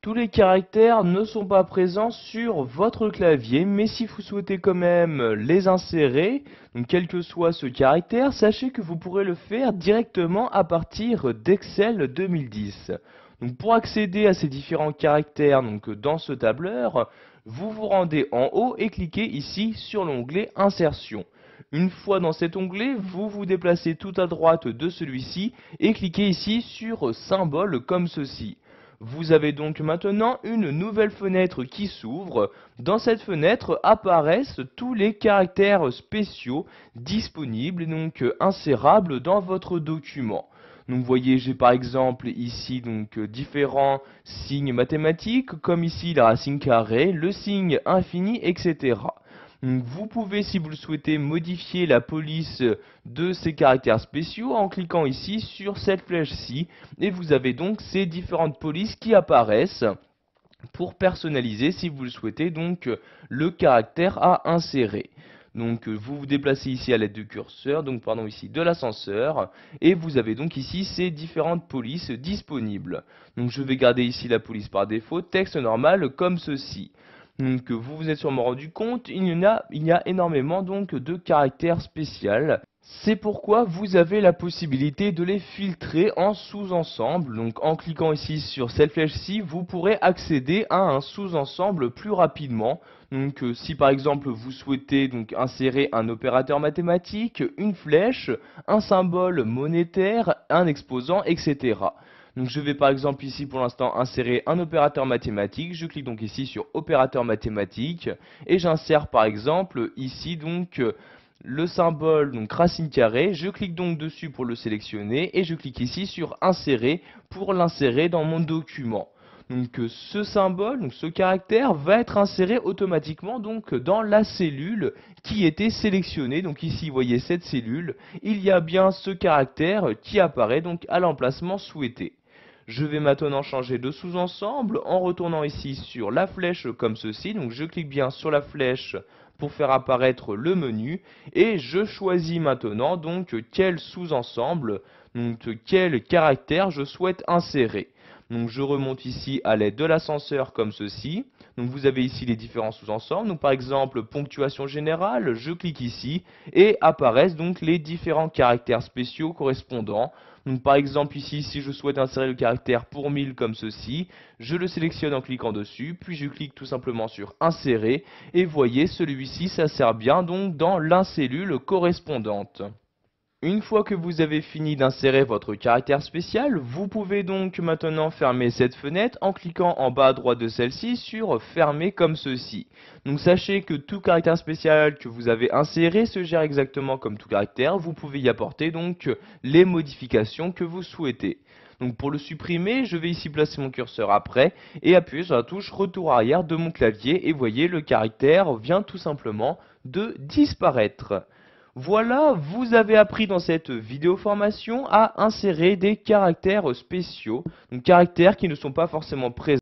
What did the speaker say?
Tous les caractères ne sont pas présents sur votre clavier, mais si vous souhaitez quand même les insérer, donc quel que soit ce caractère, sachez que vous pourrez le faire directement à partir d'Excel 2010. Donc pour accéder à ces différents caractères dans ce tableur, vous vous rendez en haut et cliquez ici sur l'onglet Insertion. Une fois dans cet onglet, vous vous déplacez tout à droite de celui-ci et cliquez ici sur Symbole comme ceci. Vous avez donc maintenant une nouvelle fenêtre qui s'ouvre. Dans cette fenêtre apparaissent tous les caractères spéciaux disponibles et insérables dans votre document. Donc vous voyez, j'ai par exemple ici différents signes mathématiques, comme ici la racine carrée, le signe infini, etc. Donc, vous pouvez, si vous le souhaitez, modifier la police de ces caractères spéciaux en cliquant ici sur cette flèche-ci. Et vous avez donc ces différentes polices qui apparaissent pour personnaliser, si vous le souhaitez, le caractère à insérer. Donc vous vous déplacez ici à l'aide du curseur, ici de l'ascenseur, et vous avez donc ici ces différentes polices disponibles. Donc je vais garder ici la police par défaut, texte normal comme ceci. Donc vous vous êtes sûrement rendu compte, il y a énormément de caractères spéciaux. C'est pourquoi vous avez la possibilité de les filtrer en sous-ensemble. Donc en cliquant ici sur cette flèche-ci, vous pourrez accéder à un sous-ensemble plus rapidement. Donc si par exemple vous souhaitez insérer un opérateur mathématique, une flèche, un symbole monétaire, un exposant, etc. Donc je vais par exemple ici pour l'instant insérer un opérateur mathématique. Je clique donc ici sur opérateur mathématique et j'insère par exemple ici le symbole racine carrée. Je clique donc dessus pour le sélectionner et je clique ici sur insérer pour l'insérer dans mon document. Donc ce symbole, ce caractère va être inséré automatiquement dans la cellule qui était sélectionnée. Donc ici vous voyez cette cellule, il y a bien ce caractère qui apparaît à l'emplacement souhaité. Je vais maintenant changer de sous-ensemble en retournant ici sur la flèche comme ceci. Donc je clique bien sur la flèche pour faire apparaître le menu et je choisis maintenant quel sous-ensemble, quel caractère je souhaite insérer. Donc je remonte ici à l'aide de l'ascenseur comme ceci. Donc vous avez ici les différents sous-ensembles. Donc par exemple ponctuation générale, je clique ici et apparaissent les différents caractères spéciaux correspondants. Donc par exemple ici, si je souhaite insérer le caractère pour 1000 comme ceci, je le sélectionne en cliquant dessus, puis je clique tout simplement sur insérer et voyez celui-ci s'insère bien dans la cellule correspondante. Une fois que vous avez fini d'insérer votre caractère spécial, vous pouvez donc maintenant fermer cette fenêtre en cliquant en bas à droite de celle-ci sur fermer comme ceci. Donc sachez que tout caractère spécial que vous avez inséré se gère exactement comme tout caractère, vous pouvez y apporter les modifications que vous souhaitez. Donc pour le supprimer, je vais ici placer mon curseur après et appuyer sur la touche retour arrière de mon clavier et voyez le caractère vient tout simplement de disparaître. Voilà, vous avez appris dans cette vidéo formation à insérer des caractères spéciaux, donc caractères qui ne sont pas forcément présents